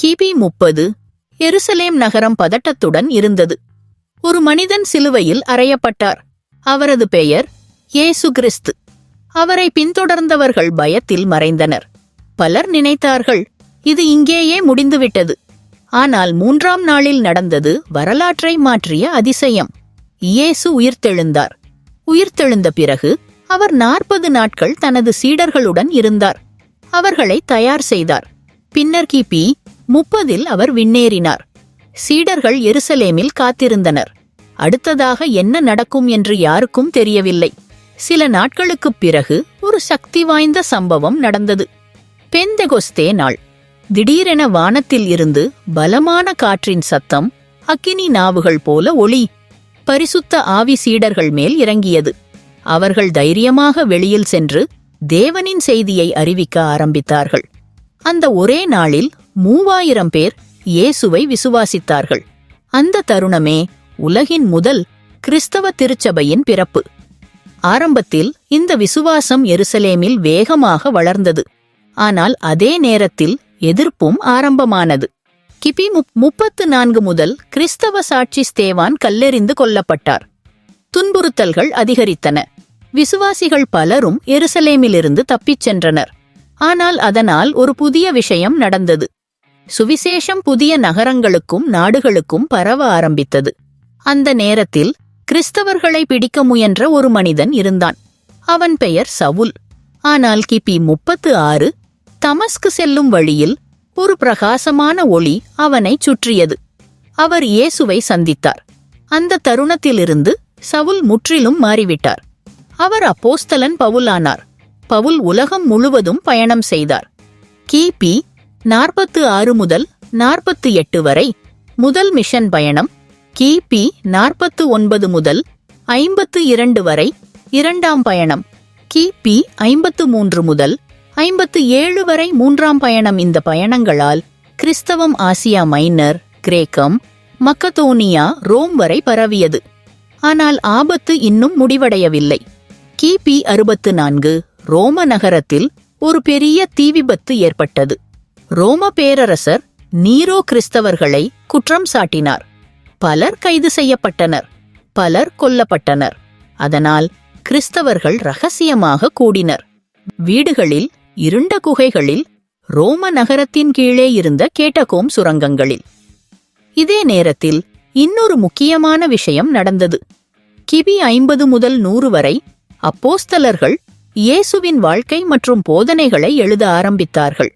கிபி 30 எருசலேம் நகரம் பதட்டத்துடன் இருந்தது. ஒரு மனிதன் சிலுவையில் அறையப்பட்டார். அவரது பெயர் இயேசு கிறிஸ்து. அவரை பின்தொடர்ந்தவர்கள் பயத்தில் மறைந்தனர். பலர் நினைத்தார்கள், இது இங்கேயே முடிந்துவிட்டது. ஆனால் 3ஆம் நாளில் நடந்தது வரலாற்றை மாற்றிய அதிசயம். இயேசு உயிர்த்தெழுந்தார். உயிர்த்தெழுந்த பிறகு அவர் 40 நாட்கள் தனது சீடர்களுடன் இருந்தார். அவர்களை தயார் செய்தார். பின்னர் கிபி 30 அவர் விண்ணேறினார். சீடர்கள் எருசலேமில் காத்திருந்தனர். அடுத்ததாக என்ன நடக்கும் என்று யாருக்கும் தெரியவில்லை. சில நாட்களுக்குப் பிறகு ஒரு சக்தி வாய்ந்த சம்பவம் நடந்தது. பெந்தெகொஸ்தே நாள். திடீரென வானத்தில் இருந்து பலமான காற்றின் சத்தம், அக்கினி நாவுகள் போல ஒளி, பரிசுத்த ஆவி சீடர்கள் மேல் இறங்கியது. அவர்கள் தைரியமாக வெளியில் சென்று தேவனின் செய்தியை அறிவிக்க ஆரம்பித்தார்கள். அந்த ஒரே நாளில் 3000 பேர் இயேசுவை விசுவாசித்தார்கள். அந்த தருணமே உலகின் முதல் கிறிஸ்தவ திருச்சபையின் பிறப்பு. ஆரம்பத்தில் இந்த விசுவாசம் எருசலேமில் வேகமாக வளர்ந்தது. ஆனால் அதே நேரத்தில் எதிர்ப்பும் ஆரம்பமானது. கிபி 34 முதல் கிறிஸ்தவ சாட்சி ஸ்தேவான் கல்லெறிந்து கொல்லப்பட்டார். துன்புறுத்தல்கள் அதிகரித்தன. விசுவாசிகள் பலரும் எருசலேமிலிருந்து தப்பிச் சென்றனர். ஆனால் அதனால் ஒரு புதிய விஷயம் நடந்தது. சுவிசேஷம் புதிய நகரங்களுக்கும் நாடுகளுக்கும் பரவ ஆரம்பித்தது. அந்த நேரத்தில் கிறிஸ்தவர்களை பிடிக்க முயன்ற ஒரு மனிதன் இருந்தான். அவன் பெயர் சவுல். ஆனால் கிபி 36 தமஸ்கு செல்லும் வழியில் ஒரு பிரகாசமான ஒளி அவனைச் சுற்றியது. அவர் இயேசுவை சந்தித்தார். அந்த தருணத்திலிருந்து சவுல் முற்றிலும் மாறிவிட்டார். அவர் அப்போஸ்தலன் பவுலானார். பவுல் உலகம் முழுவதும் பயணம் செய்தார். கிபி 46 முதல் 48 வரை முதல் மிஷன் பயணம். கிபி 49 முதல் 52 வரை 2ஆம் பயணம். கிபி 53 முதல் 57 வரை 3ஆம் பயணம். இந்த பயணங்களால் கிறிஸ்தவம் ஆசியா மைனர், கிரேக்கம், மக்கதோனியா, ரோம் வரை பரவியது. ஆனால் ஆபத்து இன்னும் முடிவடையவில்லை. கிபி 64 ரோம நகரத்தில் ஒரு பெரிய தீ விபத்து ஏற்பட்டது. ரோம பேரரசர் நீரோ கிறிஸ்தவர்களை குற்றம் சாட்டினார். பலர் கைது செய்யப்பட்டனர். பலர் கொல்லப்பட்டனர். அதனால் கிறிஸ்தவர்கள் ரகசியமாக கூடினர். வீடுகளில், இருண்ட குகைகளில், ரோம நகரத்தின் கீழே இருந்த கேட்டகோம் சுரங்கங்களில். இதே நேரத்தில் இன்னொரு முக்கியமான விஷயம் நடந்தது. கிபி 50 முதல் 100 வரை அப்போஸ்தலர்கள் இயேசுவின் வாழ்க்கை மற்றும் போதனைகளை எழுத ஆரம்பித்தார்கள்.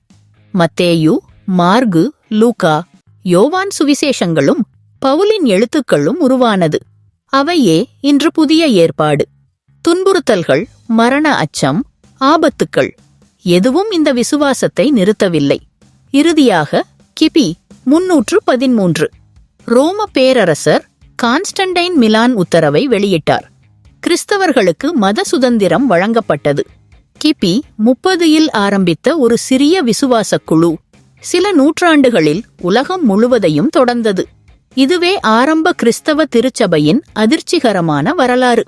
மத்தேயு, மார்கு, லூக்கா, யோவான் சுவிசேஷங்களும் பவுலின் எழுத்துக்களும் உருவானது. அவையே இன்று புதிய ஏற்பாடு. துன்புறுத்தல்கள், மரண அச்சம், ஆபத்துக்கள் எதுவும் இந்த விசுவாசத்தை நிறுத்தவில்லை. இறுதியாக கிபி 313 ரோம பேரரசர் கான்ஸ்டன்டைன் மிலான் உத்தரவை வெளியிட்டார். கிறிஸ்தவர்களுக்கு மத சுதந்திரம் வழங்கப்பட்டது. கிபி 30 ஆரம்பித்த ஒரு சிறிய விசுவாசக் குழு சில நூற்றாண்டுகளில் உலகம் முழுவதையும் தொடர்ந்தது. இதுவே ஆரம்ப கிறிஸ்தவ திருச்சபையின் அதிர்ச்சிகரமான வரலாறு.